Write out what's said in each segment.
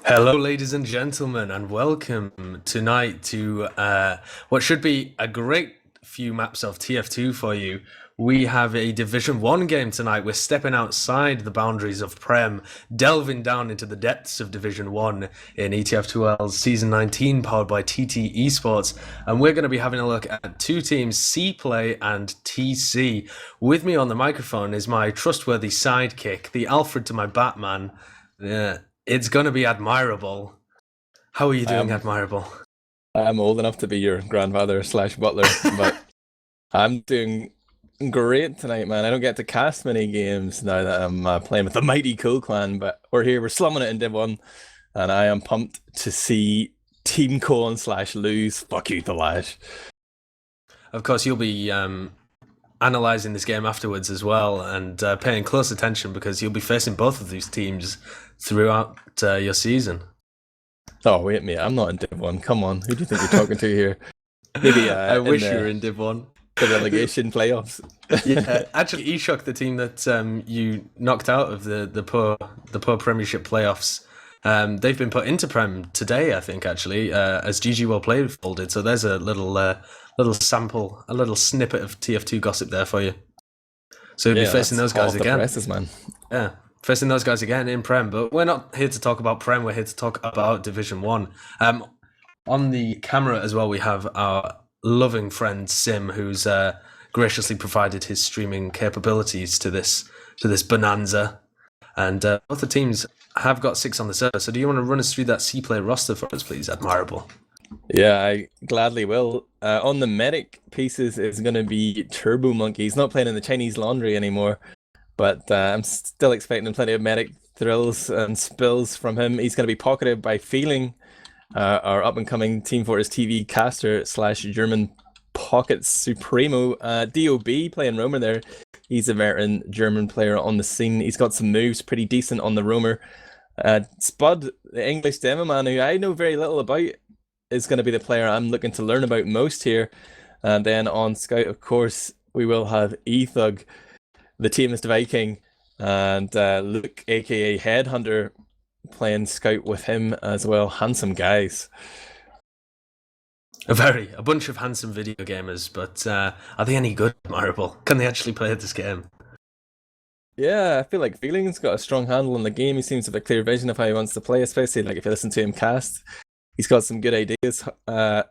Hello, ladies and gentlemen, and welcome tonight to what should be a great few maps of TF2 for you. We have a Division 1 game tonight. We're stepping outside the boundaries of Prem, delving down into the depths of Division 1 in ETF2L's Season 19, powered by TT Esports. And we're going to be having a look at two teams, CPLAY and TC. With me on the microphone is my trustworthy sidekick, the Alfred to my Batman. It's going to be Admirable. How are you doing, Admirable? I'm old enough to be your grandfather slash butler, but I'm doing great tonight, man. I don't get to cast many games now that I'm playing with the mighty Cool Clan, but we're here, we're slumming it in Div 1, and I am pumped to see Team Colonslash lose. Fuck you, the Lash. Of course, you'll be analysing this game afterwards as well, and paying close attention because you'll be facing both of these teams throughout your season. Oh, wait, mate, I'm not in Div 1. Come on, who do you think you're talking to here? Maybe I wish you were in Div 1. The relegation playoffs. Yeah, actually, Eshok, the team that you knocked out of the poor Premiership playoffs, they've been put into Prem today, I think, actually, as GG Well Played folded. So there's a little sample, a little snippet of TF2 gossip there for you. So you'll be facing those guys again. Presses, man. Yeah, facing those guys again in Prem. But we're not here to talk about Prem. We're here to talk about Division 1. On the camera as well, we have our loving friend Sim, who's graciously provided his streaming capabilities to this bonanza. And both the teams have got 6 on the server. So do you want to run us through that CPLAY roster for us, please, Admirable? Yeah, I gladly will. On the medic pieces, it's going to be Turbo Monkey. He's not playing in the Chinese Laundry anymore, but I'm still expecting plenty of medic thrills and spills from him. He's going to be pocketed by Feeling, our up-and-coming Team Fortress TV caster slash German pocket supremo. DOB playing Roamer there. He's a veteran German player on the scene. He's got some moves, pretty decent on the Roamer. Spud, the English demo man, who I know very little about, is going to be the player I'm looking to learn about most here. And then on Scout, of course, we will have Ethug, the Tamest Viking, and Luke, aka Headhunter, playing Scout with him as well. Handsome guys. A bunch of handsome video gamers, but are they any good, Admirable? Can they actually play this game? Yeah, I feel like Feeling's got a strong handle on the game. He seems to have a clear vision of how he wants to play, especially like if you listen to him cast. He's got some good ideas. I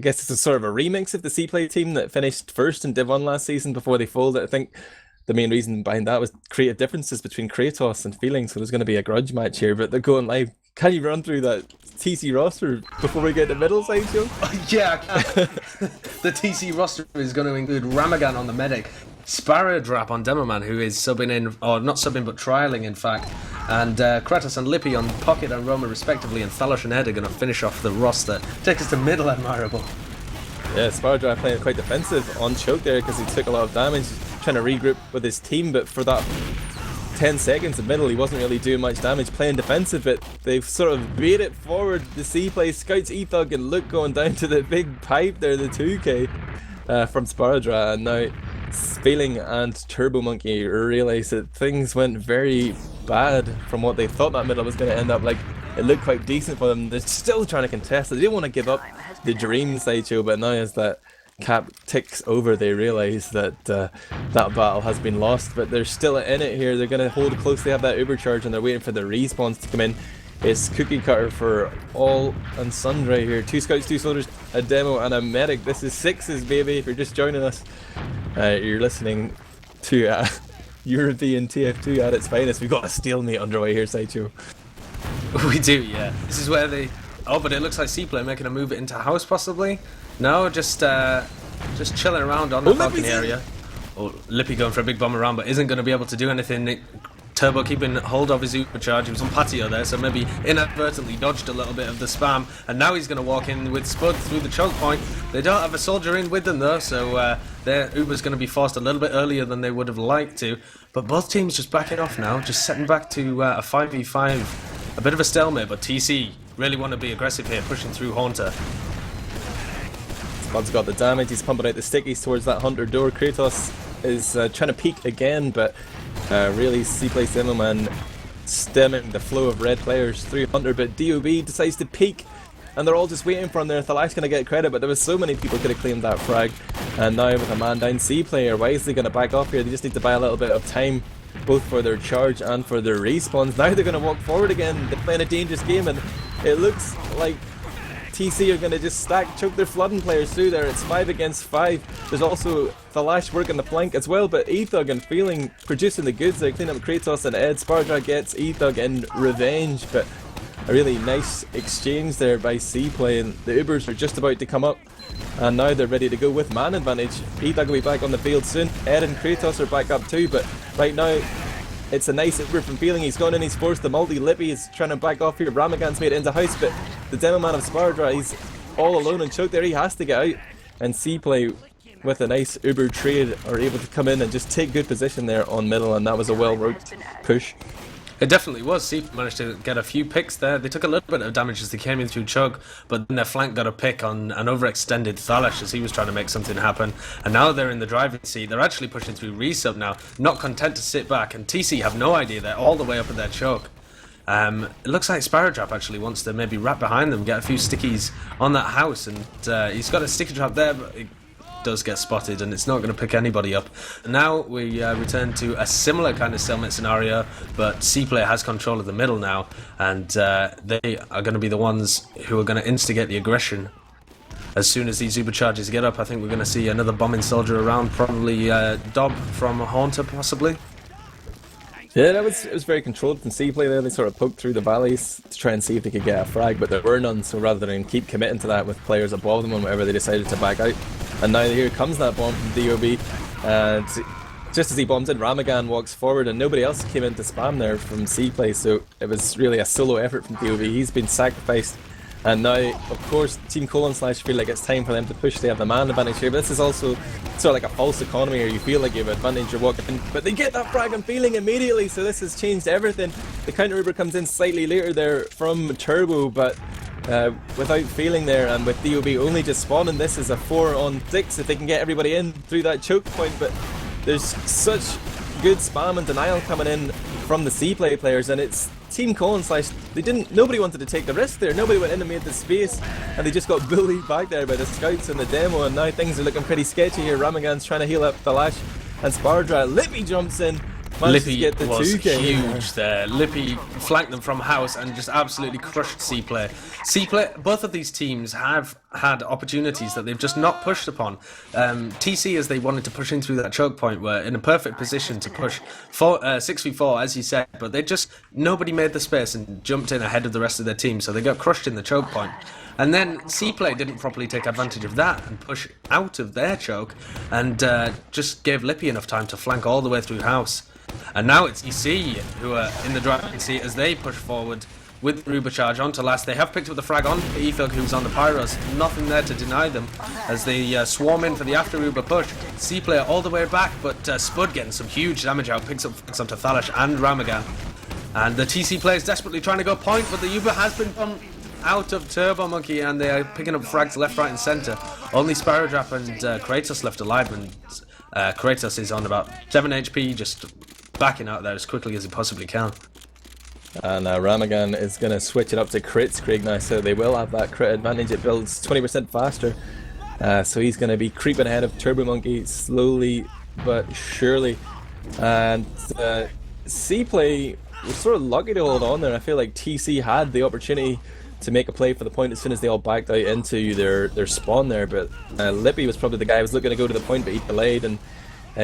guess it's a sort of a remix of the CPLAY team that finished first in Div 1 last season before they folded. I think the main reason behind that was creative differences between Kratos and Feeling, so there's going to be a grudge match here, but they're going live. Can you run through that TC roster before we get to middle side, Joe? Yeah, the TC roster is going to include Ramagan on the medic, Sparadrap on Demoman, who is subbing in, or not subbing but trialing in fact, and Kratos and Lippy on Pocket and Roma respectively, and Thalosh and Ed are going to finish off the roster. Take us to middle, Admirable. Yeah, Sparadrap playing quite defensive on choke there because he took a lot of damage, trying to regroup with his team, but for that 10 seconds in middle he wasn't really doing much damage, playing defensive, but they've sort of bait it forward. The CPLAY Scouts, Ethug and Luke going down to the big pipe there, the 2k from Sparadra, and now Feeling and Turbo Monkey realise that things went very bad from what they thought that middle was going to end up. Like, it looked quite decent for them. They're still trying to contest. They didn't want to give up the dream Sideshow, but now as that cap ticks over, they realise that that battle has been lost, but they're still in it here. They're going to hold close. They have that Uber charge and they're waiting for the respawns to come in. It's cookie cutter for all and sundry here. 2 scouts, 2 soldiers, a demo and a medic. This is sixes, baby. If you're just joining us, you're listening to European TF2 at its finest. We've got a stalemate underway here, Sideshow. We do, yeah. This is where they... Oh, but it looks like CPLAY making a move into house, possibly. No, just chilling around on the balcony area. Oh, Lippy going for a big bomb around, but isn't going to be able to do anything. Turbo keeping hold of his supercharge. He was on patio there, so maybe inadvertently dodged a little bit of the spam. And now he's going to walk in with Spud through the choke point. They don't have a soldier in with them though, so their Uber's going to be forced a little bit earlier than they would have liked to. But both teams just backing off now, just setting back to a 5v5. A bit of a stalemate, but TC really want to be aggressive here, pushing through Haunter. Spud's got the damage, he's pumping out the stickies towards that Hunter door. Kratos is trying to peek again, but really CPLAY Demoman stemming the flow of red players through Hunter, but DOB decides to peek, and they're all just waiting for him there. Thalash gonna get credit, but there was so many people could have claimed that frag, and now with a man down, CPLAY are wisely gonna back off here. They just need to buy a little bit of time, both for their charge and for their respawns. Now they're gonna walk forward again. They're playing a dangerous game, and it looks like TC are going to just choke their flooding players through there. It's 5 against 5. There's also Thalash working the flank as well, but Ethug and Feeling producing the goods there, cleaning up Kratos and Ed. Spardra gets Ethug in revenge, but a really nice exchange there by CPLAY, and the Ubers are just about to come up, and now they're ready to go with man advantage. Ethug will be back on the field soon. Ed and Kratos are back up too, but right now it's a nice Uber from Feeling. He's gone in, he's forced the multi. Lippy is trying to back off here. Ramagan's made it into house, but the demo man of Spardra, he's all alone and choked there. He has to get out, and CPLAY with a nice Uber trade are able to come in and just take good position there on middle, and that was a well-worked push. It definitely was. CPLAY managed to get a few picks there. They took a little bit of damage as they came in through Chug, but then their flank got a pick on an overextended Thalash as he was trying to make something happen. And now they're in the driving seat. They're actually pushing through resub now, not content to sit back. And TC have no idea. They're all the way up in their choke. It looks like Sparrowtrap actually wants to maybe wrap behind them, get a few stickies on that house. And he's got a sticky trap there, but it does get spotted, and it's not going to pick anybody up. Now we return to a similar kind of stalemate scenario, but CPLAY has control of the middle now, and they are going to be the ones who are going to instigate the aggression. As soon as these Uber charges get up, I think we're going to see another bombing soldier around, probably Dob from Haunter, possibly. Yeah, it was very controlled from CPLAY there. They sort of poked through the valleys to try and see if they could get a frag, but there were none, so rather than keep committing to that with players above them and whatever, they decided to back out. And now here comes that bomb from DOB, and just as he bombs in, Ramagan walks forward, and nobody else came in to spam there from CPLAY, so it was really a solo effort from DOB. He's been sacrificed, and now, of course, Team Colonslash feel like it's time for them to push. They have the man advantage here, but this is also sort of like a false economy where you feel like you have advantage, you're walking in, but they get that frag and Feeling immediately, so this has changed everything. The counter Uber comes in slightly later there from Turbo, but without Feeling there, and with DOB only just spawning, this is a 4-on-6 if they can get everybody in through that choke point. But there's such good spam and denial coming in from the CPLAY players, and it's Team Colonslash. Nobody wanted to take the risk there. Nobody went in and made the space, and they just got bullied back there by the scouts in the demo, and now things are looking pretty sketchy here. Ramagan's trying to heal up Thalash, and Spardra. Lippy jumps in. Lippy was huge there. Lippy flanked them from house and just absolutely crushed CPLAY. CPLAY, both of these teams have had opportunities that they've just not pushed upon. TC, as they wanted to push in through that choke point, were in a perfect position to push 6v4, as you said, but nobody made the space and jumped in ahead of the rest of their team, so they got crushed in the choke point. And then CPLAY didn't properly take advantage of that and push out of their choke, and just gave Lippy enough time to flank all the way through house. And now it's EC who are in the driving seat as they push forward with the Uber charge onto last. They have picked up the frag on Ethug, who's on the Pyros. Nothing there to deny them as they swarm in for the after Uber push. CPLAY all the way back, but Spud getting some huge damage out, picks up onto Thalash and Ramagan. And the TC players desperately trying to go point, but the Uber has been out of Turbo Monkey, and they are picking up frags left, right and centre. Only Sparrowtrap and Kratos left alive, and Kratos is on about 7 HP, just backing out there as quickly as he possibly can. And Ramagan is going to switch it up to crits Craig now, so they will have that crit advantage. It builds 20% faster, so he's going to be creeping ahead of Turbo Monkey slowly but surely. And CPLAY was sort of lucky to hold on there. I feel like TC had the opportunity to make a play for the point as soon as they all backed out into their spawn there, but Lippy was probably the guy who was looking to go to the point, but he delayed and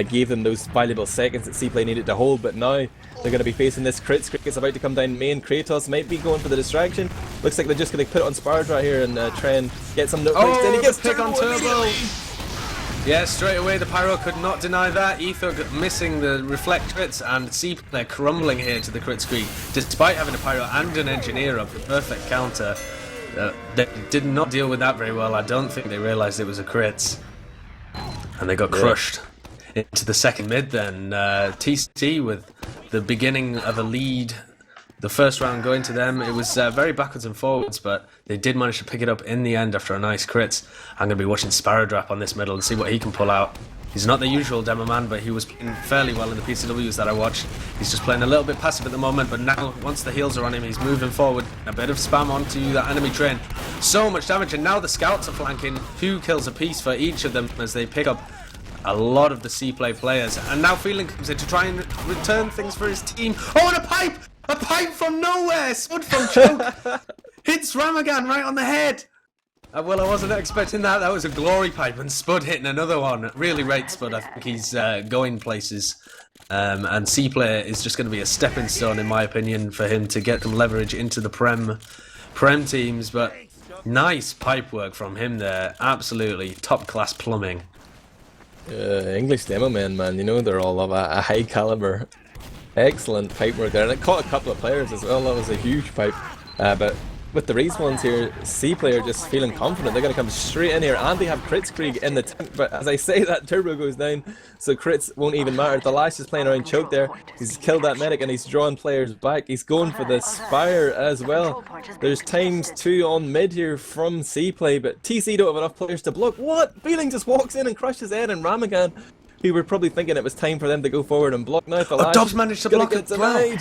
gave them those valuable seconds that CPLAY needed to hold. But now they're going to be facing this crit. Cricket's about to come down main. Kratos might be going for the distraction. Looks like they're just going to put it on Spardra here and try and get some note points. Then he gets pick on Turbo. Yeah, straight away the Pyro could not deny that. Ethug missing the reflect crits, and CPLAY crumbling here to the crit screen. Despite having a Pyro and an Engineer up, the perfect counter. They did not deal with that very well. I don't think they realised it was a crit. And they got crushed. Into the second mid then. TC with the beginning of a lead. The first round going to them. It was very backwards and forwards, but they did manage to pick it up in the end after a nice crit. I'm going to be watching Sparrowtrap on this middle and see what he can pull out. He's not the usual demo man, but he was playing fairly well in the PCWs that I watched. He's just playing a little bit passive at the moment, but now, once the heals are on him, he's moving forward. A bit of spam onto that enemy train. So much damage, and now the scouts are flanking. 2 kills apiece for each of them as they pick up a lot of the CPLAY players. And now Feeling comes in to try and return things for his team. Oh, and a pipe! A pipe from nowhere! Spud from choke! Hits Ramagan right on the head! Well, I wasn't expecting that. That was a glory pipe, and Spud hitting another one. Really rate Spud. I think he's going places. And CPLAY is just going to be a stepping stone, in my opinion, for him to get some leverage into the Prem teams. But nice pipe work from him there. Absolutely top-class plumbing. English demo men, man, you know they're all of a high caliber. Excellent pipe work there, and it caught a couple of players as well. That was a huge pipe. But with the respawns here, CPLAY are just feeling confident. They're going to come straight in here, and they have crits Krieg in the tank. But as I say, that turbo goes down, so crits won't even matter. The Lash is playing around choke there. He's killed that medic, and he's drawing players back. He's going for the Spire as well. There's ×2 on mid here from CPLAY, but TC don't have enough players to block. What? Feeling just walks in and crushes Ed and Ramagan, who were probably thinking it was time for them to go forward and block. Now the Lash Dobbs managed to block it as well.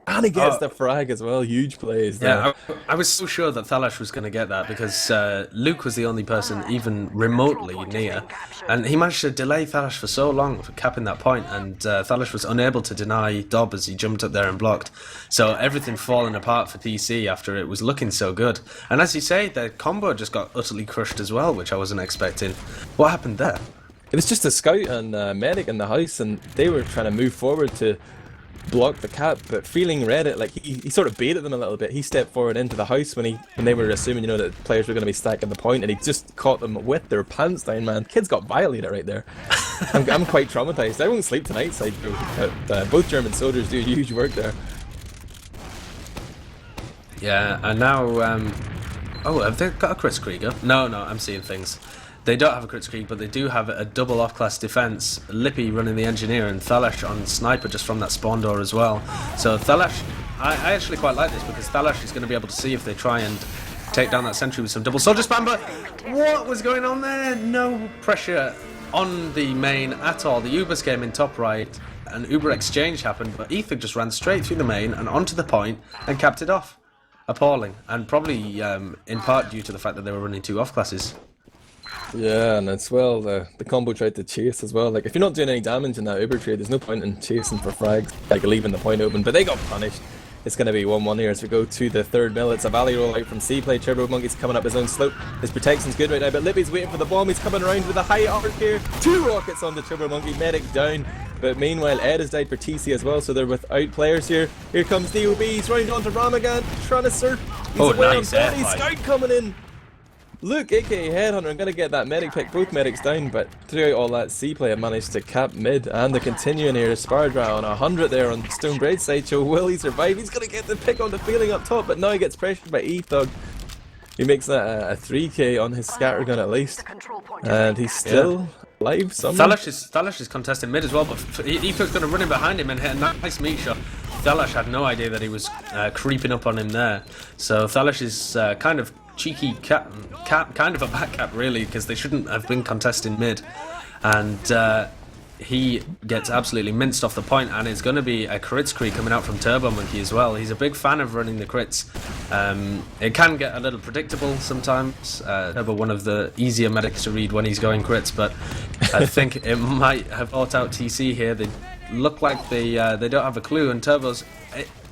And he gets the frag as well. Huge plays there. Yeah, I was so sure that Thalash was going to get that because Luke was the only person even remotely near, and he managed to delay Thalash for so long for capping that point, and Thalash was unable to deny Dob as he jumped up there and blocked. So everything falling apart for TC after it was looking so good. And as you say, the combo just got utterly crushed as well, which I wasn't expecting. What happened there? It was just a scout and medic in the house, and they were trying to move forward to block the cap, but Feeling read it. Like he sort of baited them a little bit. He stepped forward into the house when they were assuming, you know, that players were going to be stacking the point, and he just caught them with their pants down, man. Kids got violated right there. I'm quite traumatized. I won't sleep tonight, Sideshow. But both German soldiers do huge work there. Yeah, and now oh, have they got a Chris Krieger? No, I'm seeing things. They don't have a crit screen, but they do have a double off-class defense. Lippy running the engineer and Thalash on sniper just from that spawn door as well. So Thalash, I actually quite like this because Thalash is going to be able to see if they try and take down that sentry with some double soldier spam. But what was going on there? No pressure on the main at all. The Ubers came in top right, an Uber exchange happened, but Ether just ran straight through the main and onto the point and capped it off. Appalling, and probably in part due to the fact that they were running 2 off-classes. Yeah, and as well, the combo tried to chase as well. Like, if you're not doing any damage in that Uber trade, there's no point in chasing for frags, like leaving the point open, but they got punished. It's going to be 1-1 here as we go to the third mill. It's a valley rollout from CPLAY. Turbo Monkey's coming up his own slope. His protection's good right now, but Lippy's waiting for the bomb. He's coming around with a high arc here. 2 rockets on the Turbo Monkey. Medic down. But meanwhile, Ed has died for TC as well, so they're without players here. Here comes DOB. He's round onto Ramagan, trying to surf. He's away nice on body. Scout coming in. Luke, aka Headhunter, I'm going to get that medic pick, both medics down, but throughout all that, CPLAY have managed to cap mid, and they're continuing here. Spardra on 100 there on Stonebridge. Sideshow, will he survive? He's going to get the pick on the Feeling up top, but now he gets pressured by E-Thug. He makes that a 3k on his scattergun at least, and he's still alive somehow. Thalash is contesting mid as well, but E-Thug's going to run in behind him and hit a nice meat shot. Thalash had no idea that he was creeping up on him there, so Thalash is kind of cheeky kind of a back cap really, because they shouldn't have been contesting mid, and he gets absolutely minced off the point, and it's going to be a crit scree coming out from Turbo Monkey as well. He's a big fan of running the crits. It can get a little predictable sometimes. Turbo, one of the easier medics to read when he's going crits, but I think it might have brought out TC here. They look like they don't have a clue, and Turbo's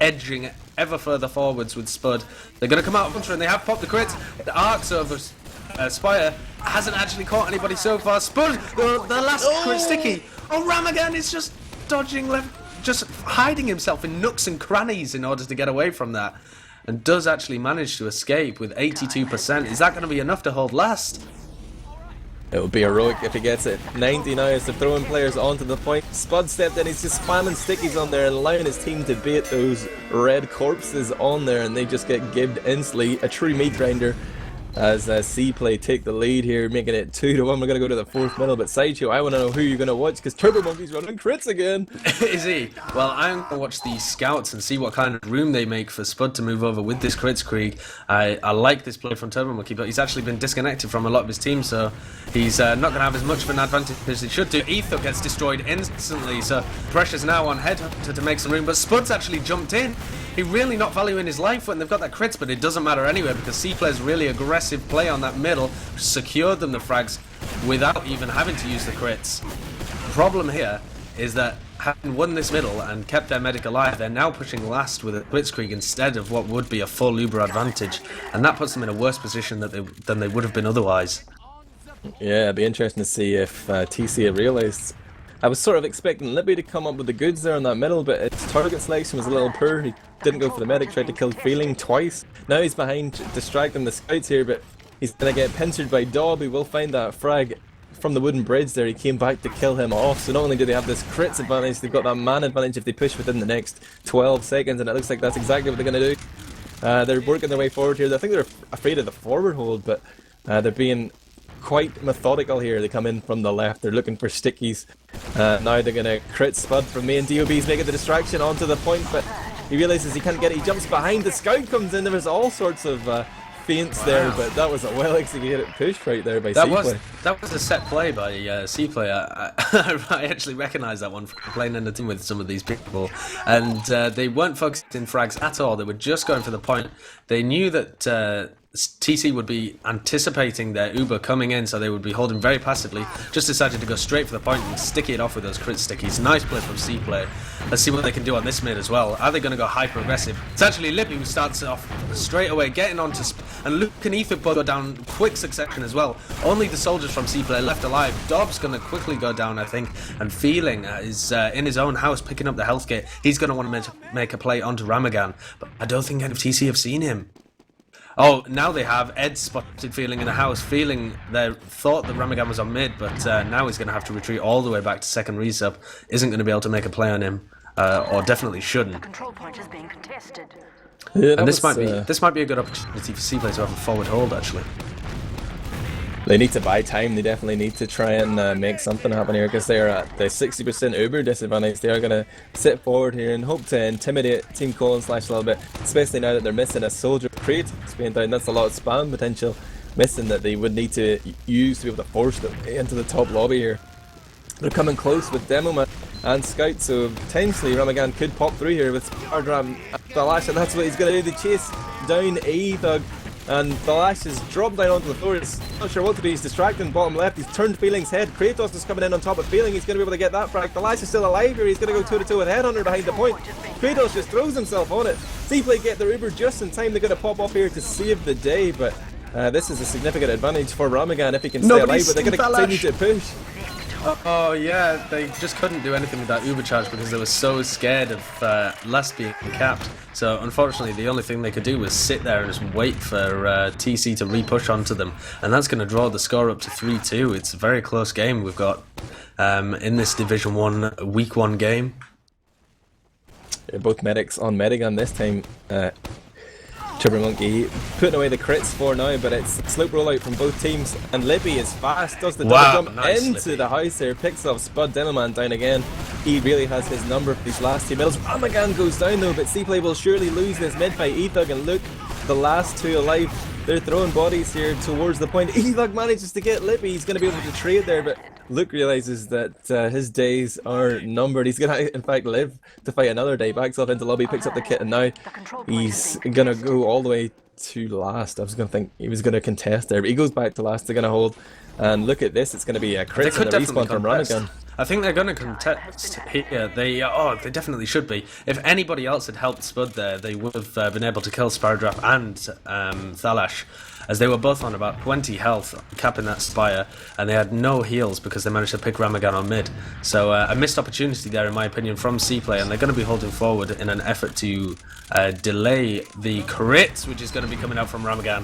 edging ever further forwards with Spud. They're going to come out of Hunter, and they have popped the crits. The arcs over Spire hasn't actually caught anybody so far. Spud, the last crit sticky. Oh, Ramagan is just dodging left, just hiding himself in nooks and crannies in order to get away from that, and does actually manage to escape with 82%. Is that going to be enough to hold last? It would be heroic if he gets it. 90 now is to throwing players onto the point. Spud stepped in, he's just spamming stickies on there and allowing his team to bait those red corpses on there, and they just get gibbed instantly. A true meat grinder. as CPLAY take the lead here, making it 2-1. We're going to go to the 4th middle, but Sideshow, I want to know who you're going to watch, because Turbo Monkey's running crits again. Is he? Well, I'm going to watch the scouts and see what kind of room they make for Spud to move over with this crits Krieg. I like this play from Turbo Monkey, but he's actually been disconnected from a lot of his team, so he's not going to have as much of an advantage as he should do. Ether gets destroyed instantly, so pressure's now on Headhunter to make some room, but Spud's actually jumped in. He really not valuing his life when they've got that crits, but it doesn't matter anyway because CPLAY's really aggressive play on that middle secured them the frags without even having to use the crits. The problem here is that having won this middle and kept their medic alive, they're now pushing last with a Blitzkrieg instead of what would be a full Uber advantage, and that puts them in a worse position than they would have been otherwise. Yeah, it'd be interesting to see if TC have realised. I was sort of expecting Libby to come up with the goods there in that middle, but his target selection was a little poor. He didn't go for the medic, tried to kill Feeling twice. Now he's behind, distracting the scouts here, but he's going to get pincered by Dob. He will find that frag from the wooden bridge there. He came back to kill him off. So not only do they have this crits advantage, they've got that man advantage if they push within the next 12 seconds, and it looks like that's exactly what they're going to do. They're working their way forward here. I think they're afraid of the forward hold, but they're being quite methodical here. They come in from the left, they're looking for stickies. Now they're going to crit Spud from main. DOB's making the distraction onto the point, but he realises he can't get it. He jumps behind, the scout comes in. There was all sorts of feints there, but that was a well executed push right there by CPLAY. That was a set play by CPLAY. I actually recognise that one from playing in the team with some of these people, and they weren't focused in frags at all. They were just going for the point. They knew that TC would be anticipating their Uber coming in, so they would be holding very passively. Just decided to go straight for the point and sticky it off with those crit stickies. Nice play from CPLAY. Let's see what they can do on this mid as well. Are they going to go hyper aggressive? It's actually Lippy who starts off straight away, getting onto and Luke and Ether both go down quick succession as well. Only the soldiers from CPLAY left alive. Dob's going to quickly go down, I think, and Feeling is in his own house picking up the health kit. He's going to want to make a play onto Ramagan, but I don't think any of TC have seen him. Oh, now they have. Ed spotted Feeling in the house. Feeling they thought that Ramagan was on mid, but now he's going to have to retreat all the way back to second resub. Isn't going to be able to make a play on him, or definitely shouldn't. The control point is being contested. Yeah, and this might be a good opportunity for CPLAY to have a forward hold actually. They need to buy time. They definitely need to try and make something happen here, because they're at the 60% Uber disadvantage. They are going to sit forward here and hope to intimidate Team Colonslash a little bit, especially now that they're missing a soldier crate. Spain down, that's a lot of spam potential missing that they would need to use to be able to force them into the top lobby here. They're coming close with Demoman and Scout, so potentially Ramagan could pop through here with Spardram the Lash, and that's what he's going to do. The chase down A-Thug. And the Lash is dropped down onto the floor. He's not sure what to do. He's distracting bottom left. He's turned Feeling's head. Kratos is coming in on top of Feeling. He's going to be able to get that frag. The Lash is still alive here. He's going to go 2-2 with Headhunter behind the point. Kratos just throws himself on it. CPLAY get their Uber just in time. They're going to pop off here to save the day, but this is a significant advantage for Ramagan if he can stay alive, but they're going to continue to push. Oh yeah, they just couldn't do anything with that Uber charge because they were so scared of Last being capped. So unfortunately the only thing they could do was sit there and just wait for TC to re-push onto them, and that's going to draw the score up to 3-2. It's a very close game we've got in this Division 1 Week 1 game. Yeah, both medics on Medigan this time. Turbo Monkey putting away the crits for now, but it's slope rollout from both teams, and Libby is fast, does the double jump into the house there, picks up Spud. Demoman down again. He really has his number for these last two middles. Ramagan goes down though, but CPLAY will surely lose this mid fight. E-Thug and Luke, the last two alive. They're throwing bodies here towards the point. E-Thug manages to get Libby. He's going to be able to trade there, but Luke realises that his days are numbered. He's going to, in fact, live to fight another day. Backs off into lobby, picks up the kit, and now he's going to go all the way to last. I was going to think he was going to contest there, but he goes back to last. They're going to hold. And look at this. It's going to be a crit and a respawn from Ramagan. I think they're going to contest here. They definitely should be. If anybody else had helped Spud there, they would have been able to kill Spardram and Thalash, as they were both on about 20 health, capping that Spire, and they had no heals because they managed to pick Ramagan on mid. So a missed opportunity there, in my opinion, from CPLAY, and they're going to be holding forward in an effort to delay the crits, which is going to be coming out from Ramagan.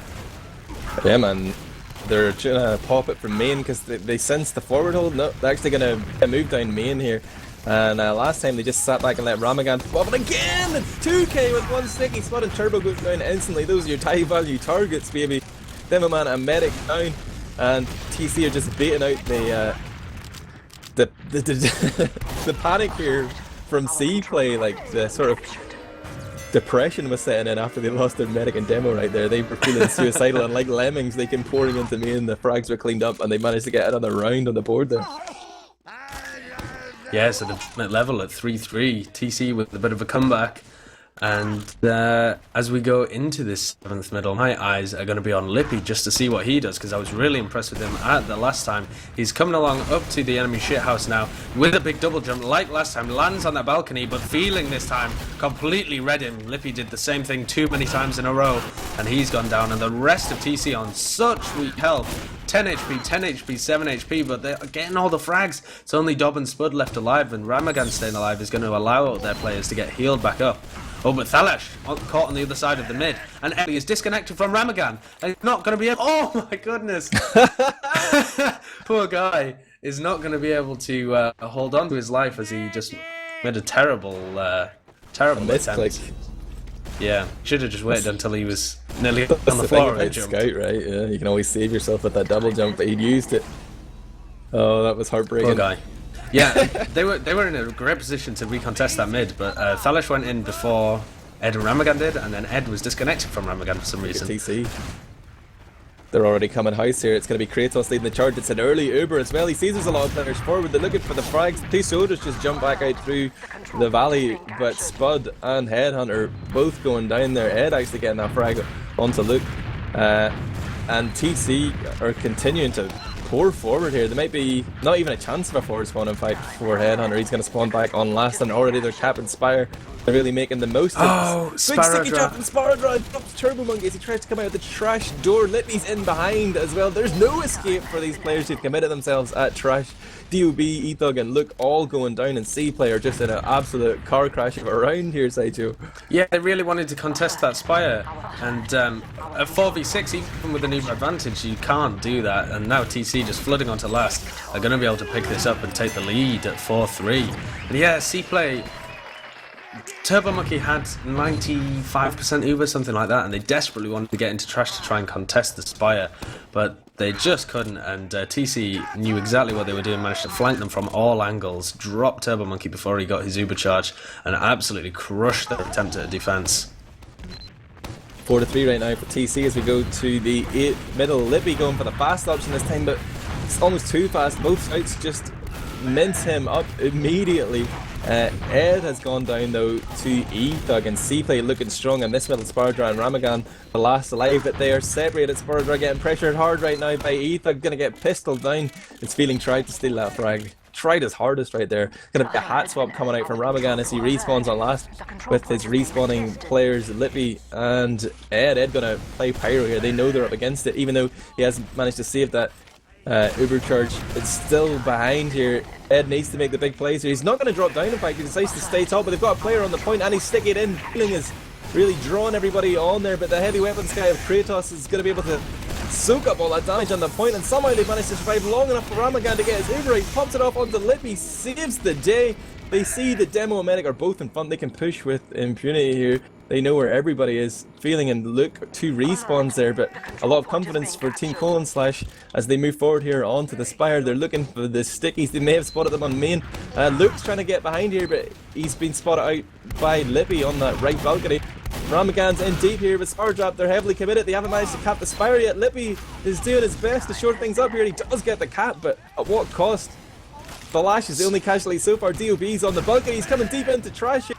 Yeah, man. They're trying to pop it from main because they sense the forward hold. No, they're actually going to move down main here. And last time they just sat back and let Ramagan pop it again! 2k with one sticky spot, and Turbo goes down instantly. Those are your high value targets, baby. Demo Man and Medic down, and TC are just baiting out the the panic here from CPLAY. Like the sort of depression was setting in after they lost their Medic and Demo right there. They were feeling suicidal, and like lemmings they came pouring into main. The frags were cleaned up and they managed to get another round on the board there. Yeah, so the level at 3-3, TC with a bit of a comeback. And as we go into this 7th middle, my eyes are going to be on Lippy just to see what he does, because I was really impressed with him at the last time. He's coming along up to the enemy shithouse now with a big double jump like last time, lands on that balcony, but feeling this time completely read him. Lippy did the same thing too many times in a row, and he's gone down, and the rest of TC on such weak health. 10 HP, 10 HP, 7 HP, but they're getting all the frags. It's only Dob and Spud left alive, and Ramagan staying alive is going to allow their players to get healed back up. Oh, but Thalash caught on the other side of the mid, and Ellie is disconnected from Ramagan, and he's not going to be able... Oh my goodness! Poor guy is not going to be able to hold on to his life as he just made a terrible attempt. Yeah, should have just waited until he was nearly on the floor and jumped. Scout, right? Yeah, you can always save yourself with that double jump, but he'd used it. Oh, that was heartbreaking. Poor guy. Yeah, they were in a great position to recontest that mid, but Thalash went in before Ed and Ramagan did, and then Ed was disconnected from Ramagan for some reason. TC. They're already coming house here. It's going to be Kratos leading the charge. It's an early Uber as well. He sees there's a lot of players forward. They're looking for the frags. Two soldiers just jump back out through the valley, but Spud and Headhunter both going down there. Ed actually getting that frag onto Luke. And TC are continuing to pour forward here. There might be not even a chance of a forward spawn, in fact, for Headhunter. He's going to spawn back on last, and already they're capping Spire. They're really making the most of it. Oh, big sticky drop from Spire Drive. Drops Turbo Monkey as he tries to come out of the trash door. Lippy's in behind as well. There's no escape for these players who've committed themselves at trash. DOB, Ethug, and Luke all going down, and CPLAY are just in an absolute car crash of a round here, Sideshow. Yeah, they really wanted to contest that Spire, and at 4v6, even with an Uber advantage, you can't do that, and now TC just flooding onto last are going to be able to pick this up and take the lead at 4-3. And yeah, CPLAY, Turbo Monkey had 95% Uber, something like that, and they desperately wanted to get into trash to try and contest the Spire, but they just couldn't, and TC knew exactly what they were doing, managed to flank them from all angles, drop Turbo Monkey before he got his Uber charge, and absolutely crushed their attempt at a defense. 4-3 right now for TC as we go to the 8th middle. Lippy going for the fast option this time, but it's almost too fast. Both scouts just mince him up immediately. Ed has gone down though to Ethug, and CPLAY looking strong in this middle. Spardra and Ramagan the last alive, but they are separated. Spardra getting pressured hard right now by Ethug, gonna get pistoled down. It's feeling tried to steal that frag. Tried his hardest right there. Gonna be a hat swap coming out from Ramagan as he respawns on last with his respawning players Lippy and Ed. Ed gonna play Pyro here. They know they're up against it, even though he hasn't managed to save that Uber charge. It's still behind here. Ed needs to make the big plays here. He's not going to drop down, in fact. He decides to stay top, but they've got a player on the point and he's sticking it in. Feeling is really drawing everybody on there, but the heavy weapons guy of Kratos is going to be able to soak up all that damage on the point, and somehow they managed to survive long enough for Ramagan to get his Uber. He pops it off onto Lippy, saves the day. They see the Demo and Medic are both in front. They can push with impunity here. They know where everybody is. Feeling and Luke, 2 respawns there, but a lot of confidence for Team Colonslash as they move forward here onto the Spire. They're looking for the stickies. They may have spotted them on main. Luke's trying to get behind here, but he's been spotted out by Lippy on that right balcony. Ramagan's in deep here with Spardrop. They're heavily committed. They haven't managed to cap the Spire yet. Lippy is doing his best to shore things up here. He does get the cap, but at what cost? The Lash is the only casualty so far. DOB's on the balcony. He's coming deep into trash here.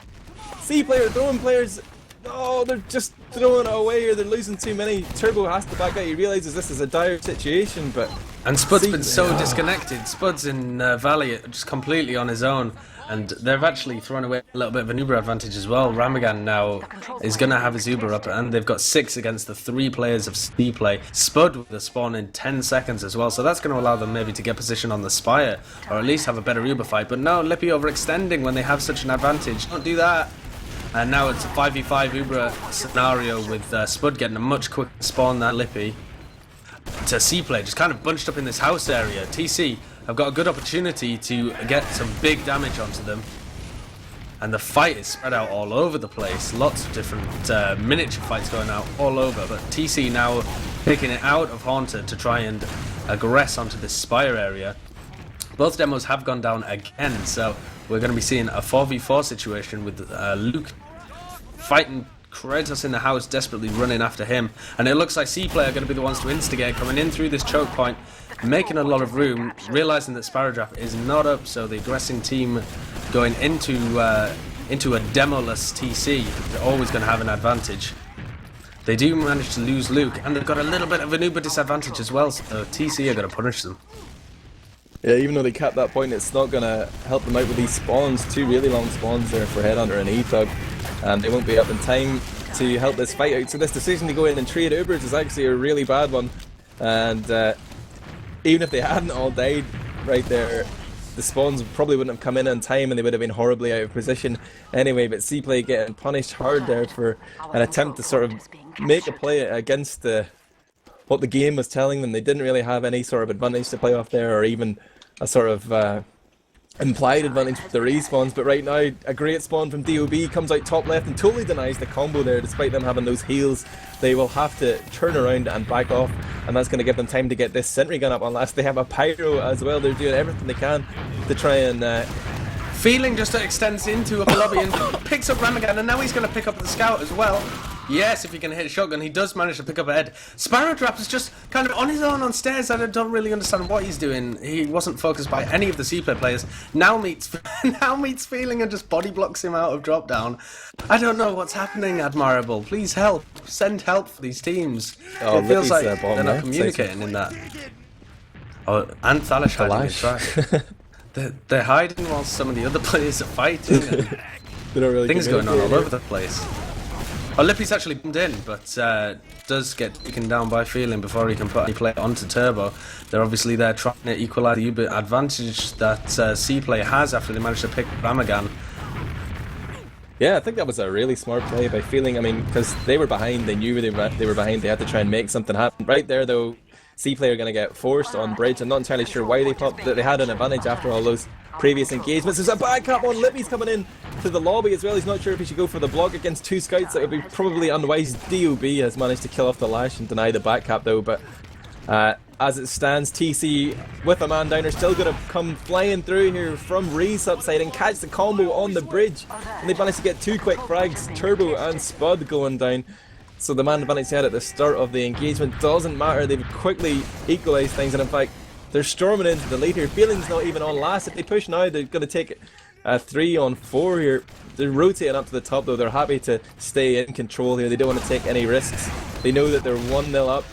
C-player throwing players. Oh, they're just throwing it away here. They're losing too many. Turbo has to back out. He realizes this is a dire situation, but... And Spud's been so disconnected. Spud's in Valley just completely on his own. And they've actually thrown away a little bit of an Uber advantage as well. Ramagan now is going to have his Uber up, and they've got 6 against the 3 players of CPLAY. Spud with the spawn in 10 seconds as well, so that's going to allow them maybe to get position on the Spire, or at least have a better Uber fight. But no, Lippy overextending when they have such an advantage. Don't do that. And now it's a 5v5 Uber scenario with Spud getting a much quicker spawn than Lippy. To CPLAY, just kind of bunched up in this house area. TC have got a good opportunity to get some big damage onto them. And the fight is spread out all over the place. Lots of different miniature fights going out all over. But TC now picking it out of Haunted to try and aggress onto this Spire area. Both demos have gone down again, so we're going to be seeing a 4v4 situation with Luke fighting Kratos in the house, desperately running after him. And it looks like CPLAY are going to be the ones to instigate, coming in through this choke point, making a lot of room, realizing that Spyrodrap is not up, so the aggressing team going into a demoless TC, they're always going to have an advantage. They do manage to lose Luke, and they've got a little bit of an Uber disadvantage as well, so TC are going to punish them. Yeah, even though they capped that point, it's not going to help them out with these spawns. 2 really long spawns there for Headhunter and E-Thug, and they won't be up in time to help this fight out. So this decision to go in and trade Ubers is actually a really bad one, and even if they hadn't all died right there, the spawns probably wouldn't have come in on time and they would have been horribly out of position anyway. But CPLAY getting punished hard there for an attempt to sort of make a play against what the game was telling them. They didn't really have any sort of advantage to play off there, or even a sort of implied advantage with the respawns. But right now, a great spawn from DOB comes out top left and totally denies the combo there. Despite them having those heals, they will have to turn around and back off, and that's going to give them time to get this sentry gun up on last. They have a pyro as well. They're doing everything they can to try and Feeling just extends into a lobby and picks up Ramagan, and now he's going to pick up the scout as well. Yes, if he can hit a shotgun, he does manage to pick up a head. Spyrodrap is just kind of on his own on stairs. I don't really understand what he's doing. He wasn't focused by any of the CPLAY players. Now meets Feeling and just body blocks him out of drop down. I don't know what's happening, Admirable. Please help. Send help for these teams. Oh, it feels like bomb they're not there. communicating in that. Oh, and Thalash hiding in track. They're hiding while some of the other players are fighting. And they don't really things going on all communicate over the place. Oh, Lippy's actually bumped in, but does get taken down by Feeling before he can put any play onto Turbo. They're obviously there trying to equalise the Uber advantage that CPLAY has after they managed to pick Ramagan. Yeah, I think that was a really smart play by Feeling. I mean, because they were behind, they knew they were behind, they had to try and make something happen. Right there, though, CPLAY are going to get forced on bridge. I'm not entirely sure why they thought that they had an advantage after all those previous engagements. There's a back cap on. Lippy's coming in to the lobby as well. He's not sure if he should go for the block against 2 scouts. That would be probably unwise. DOB has managed to kill off the lash and deny the back cap though, but as it stands, TC with a man down are still going to come flying through here from Reese upside and catch the combo on the bridge, and they managed to get 2 quick frags, Turbo and Spud going down. So the man advantage they had at the start of the engagement doesn't matter. They've quickly equalised things, and in fact they're storming into the lead here. Feeling's not even on last. If they push now, they're going to take a 3-on-4 here. They're rotating up to the top though. They're happy to stay in control here. They don't want to take any risks. They know that they're 1-0 up.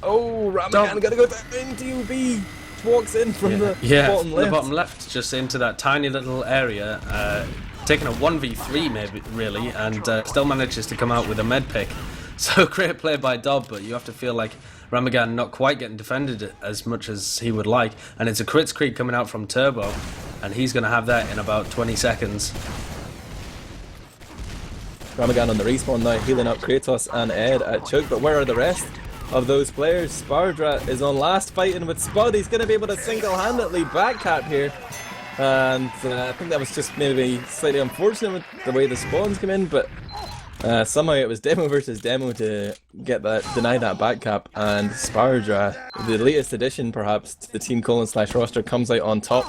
Oh, Ramagan gotta go down. DOB walks in from the bottom left. The bottom left, just into that tiny little area, taking a 1v3 maybe, really, and still manages to come out with a med pick. So great play by Dob, but you have to feel like Ramagan not quite getting defended as much as he would like, and it's a crits creep coming out from Turbo, and he's going to have that in about 20 seconds. Ramagan on the respawn now, healing up Kratos and Ed at Choke, but where are the rest of those players? Spardra is on last, fighting with Spud. He's going to be able to single-handedly backcap here, and I think that was just maybe slightly unfortunate with the way the spawns come in, but somehow it was Demo versus Demo to get that, deny that backcap, and Spardra, the latest addition perhaps to the Team Colonslash roster, comes out on top.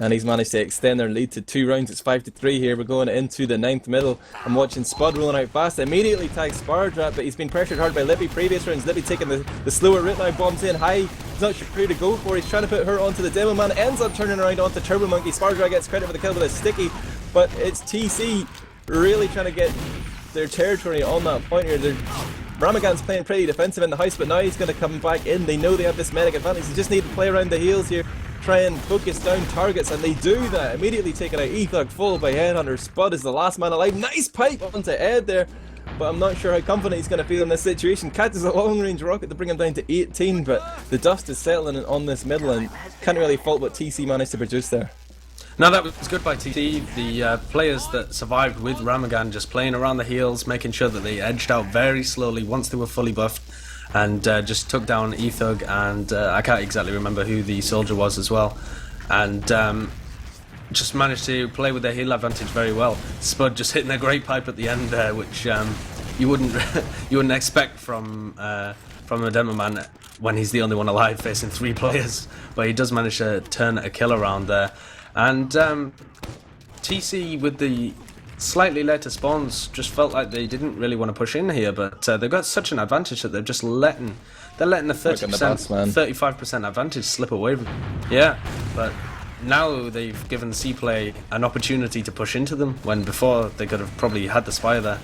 And he's managed to extend their lead to 2 rounds. It's 5-3 here. We're going into the 9th middle. I'm watching Spud rolling out fast. Immediately tags Spardra, but he's been pressured hard by Lippy previous rounds. Lippy taking the slower route now, bombs in high. He's not sure who to go for. He's trying to put her onto the Demo Man. Ends up turning around onto Turbo Monkey. Spardra gets credit for the kill with a sticky, but it's TC really trying to get their territory on that point here. Ramagan's playing pretty defensive in the house, but now he's going to come back in. They know they have this medic advantage. They just need to play around the heels here, try and focus down targets, and they do that. Immediately taking out E-Thug, followed by Headhunter. Spud is the last man alive. Nice pipe onto Ed there, but I'm not sure how confident he's going to feel in this situation. Catches a long-range rocket to bring him down to 18, but the dust is settling on this middle, and can't really fault what TC managed to produce there. No, that was good by TC. The players that survived with Ramagan just playing around the heels, making sure that they edged out very slowly once they were fully buffed, and just took down E-Thug, and I can't exactly remember who the soldier was as well, and just managed to play with their heal advantage very well. Spud just hitting a great pipe at the end there, which you wouldn't you wouldn't expect from a demo man when he's the only one alive facing 3 players, but he does manage to turn a kill around there. And TC with the slightly later spawns just felt like they didn't really want to push in here, but they've got such an advantage that they're just letting the 30%, 35% advantage slip away. Yeah, but now they've given CPLAY an opportunity to push into them, when before they could have probably had the spire there.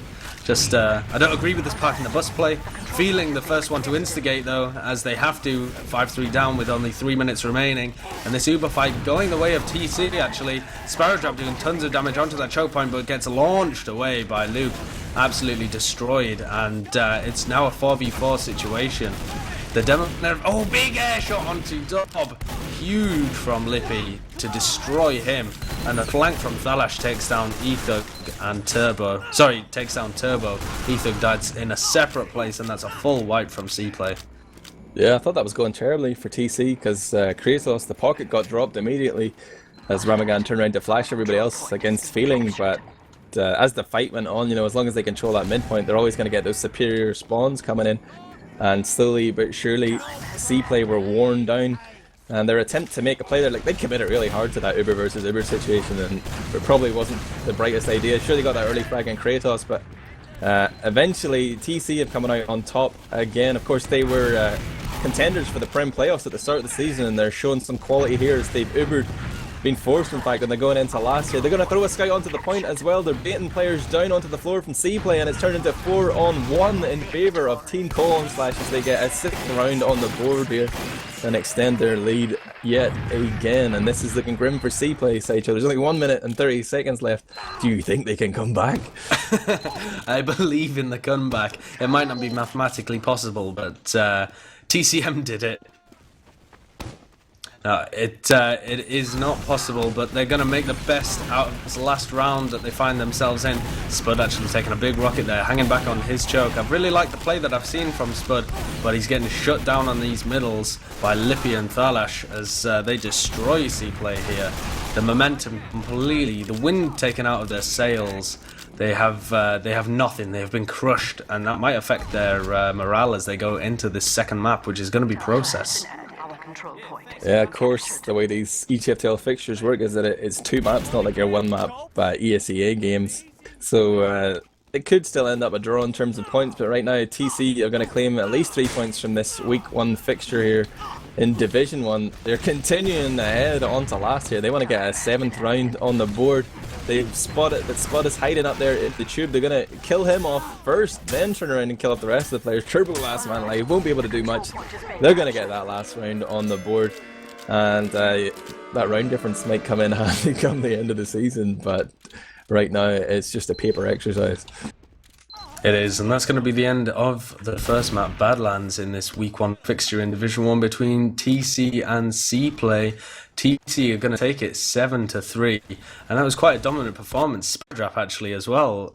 Just, I don't agree with this parking the bus play. Feeling the first one to instigate though, as they have to, 5-3 down with only 3 minutes remaining. And this Uber fight going the way of TC actually. Sparrow Drop doing tons of damage onto that choke point, but gets launched away by Luke. Absolutely destroyed, and it's now a 4v4 situation. The demo, oh, big air shot onto Dob. Huge from Lippy to destroy him. And a flank from Thalash takes down Ethug and Turbo. Sorry, takes down Turbo. Ethug died in a separate place, and that's a full wipe from CPLAY. Yeah, I thought that was going terribly for TC, because Kratos, the pocket got dropped immediately as Ramagan turned around to flash everybody else against Feeling, but as the fight went on, you know, as long as they control that midpoint, they're always going to get those superior spawns coming in. And slowly but surely, CPLAY were worn down, and their attempt to make a play there, like, they committed really hard to that Uber versus Uber situation, and it probably wasn't the brightest idea. Sure, they got that early frag in Kratos, but eventually TC have come out on top again. Of course, they were contenders for the Prem playoffs at the start of the season, and they're showing some quality here as they've Ubered. Been forced, in fact, when they're going into last year. They're going to throw a scout onto the point as well. They're baiting players down onto the floor from CPLAY, and it's turned into 4-on-1 in favour of Team Colonslash as they get a 6th round on the board here and extend their lead yet again. And this is looking grim for CPLAY, Sideshow. There's only 1 minute and 30 seconds left. Do you think they can come back? I believe in the comeback. It might not be mathematically possible, but TCM did it. No, it is not possible, but they're going to make the best out of this last round that they find themselves in. Spud actually taking a big rocket there, hanging back on his choke. I've really liked the play that I've seen from Spud, but he's getting shut down on these middles by Lippy and Thalash as they destroy CPLAY here. The momentum completely, the wind taken out of their sails. They have nothing. They have been crushed, and that might affect their morale as they go into this second map, which is going to be Process. Yeah, of course, the way these ETF2L fixtures work is that it's 2 maps, not like your 1 map ESEA games. So it could still end up a draw in terms of points, but right now TC are going to claim at least 3 points from this week 1 fixture here in Division 1. They're continuing ahead onto last year. They want to get a 7th round on the board. They've spotted that Spud is hiding up there in the tube. They're going to kill him off first, then turn around and kill up the rest of the players. Turbo last man alive, won't be able to do much. They're going to get that last round on the board. And that round difference might come in handy come the end of the season, but right now it's just a paper exercise. It is, and that's going to be the end of the first map, Badlands, in this week 1 fixture in Division 1 between TC and CPLAY. TC are going to take it 7-3, and that was quite a dominant performance. Spadrap actually as well.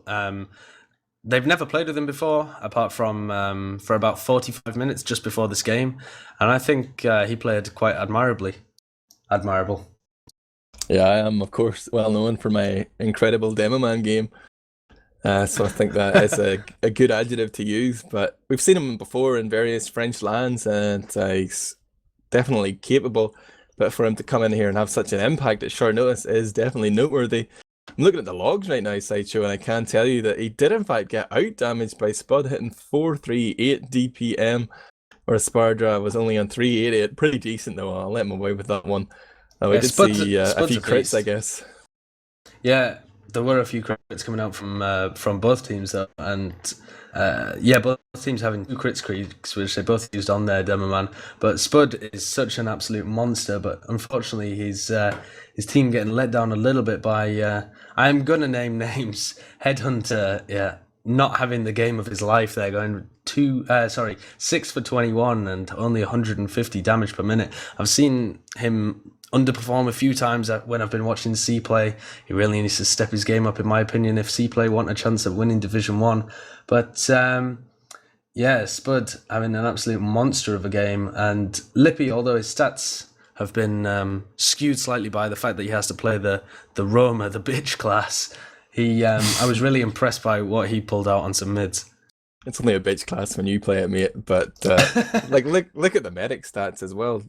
They've never played with him before, apart from for about 45 minutes just before this game, and I think he played quite admirably. Admirable. Yeah, I am, of course, well known for my incredible Demo Man game. So I think that is a good adjective to use, but we've seen him before in various French lands, and he's definitely capable. But for him to come in here and have such an impact at short notice is definitely noteworthy. I'm looking at the logs right now, Sideshow, and I can tell you that he did in fact get out damaged by Spud, hitting 438 DPM, whereas Spardra was only on 388. Pretty decent though, I'll let him away with that one. We did see a few crits, I guess. Yeah, there were a few crits coming out from both teams though, and yeah, both teams having 2 crit streaks, which they both used on their demo man. But Spud is such an absolute monster, but unfortunately his team getting let down a little bit by I'm gonna name names. Headhunter, yeah, not having the game of his life there, going 6 for 21 and only 150 damage per minute. I've seen him underperform a few times when I've been watching CPLAY. He really needs to step his game up, in my opinion, if CPLAY want a chance at winning Division 1. But yeah, Spud having an absolute monster of a game, and Lippy, although his stats have been skewed slightly by the fact that he has to play the Roma, the bitch class, I was really impressed by what he pulled out on some mids. It's only a bitch class when you play it, mate. But like, look at the medic stats as well.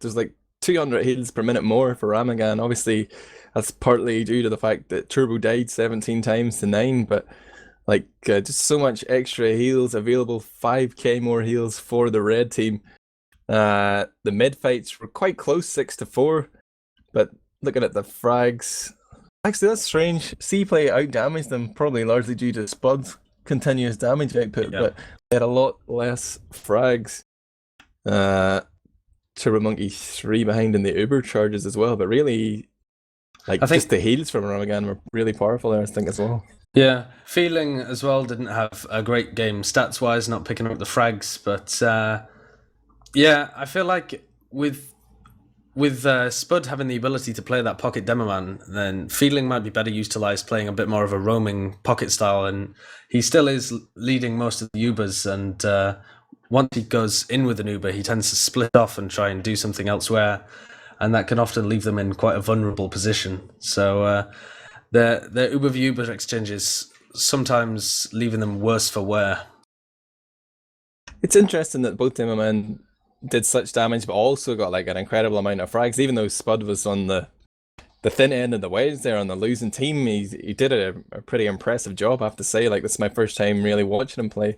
There's like 200 heals per minute more for Ramagan. Obviously, that's partly due to the fact that Turbo died 17 times to 9, but like just so much extra heals available. 5k more heals for the red team. The mid fights were quite close, 6-4. But looking at the frags, actually that's strange. CPLAY outdamaged them, probably largely due to Spud's continuous damage output, but they had a lot less frags. Turbomonkey 3 behind in the Uber charges as well, but really, like, I think just the heals from Ramagan were really powerful there, I think, as well. Yeah, Feeling as well didn't have a great game stats wise, not picking up the frags, but yeah, I feel like with Spud having the ability to play that pocket demoman, then Feeling might be better utilized playing a bit more of a roaming pocket style, and he still is leading most of the Ubers, and once he goes in with an Uber, he tends to split off and try and do something elsewhere, and that can often leave them in quite a vulnerable position. So the Uber v Uber exchanges sometimes leaving them worse for wear. It's interesting that both demomen did such damage, but also got like an incredible amount of frags. Even though Spud was on the thin end of the wedge there on the losing team, he did a pretty impressive job, I have to say. Like, this is my first time really watching him play.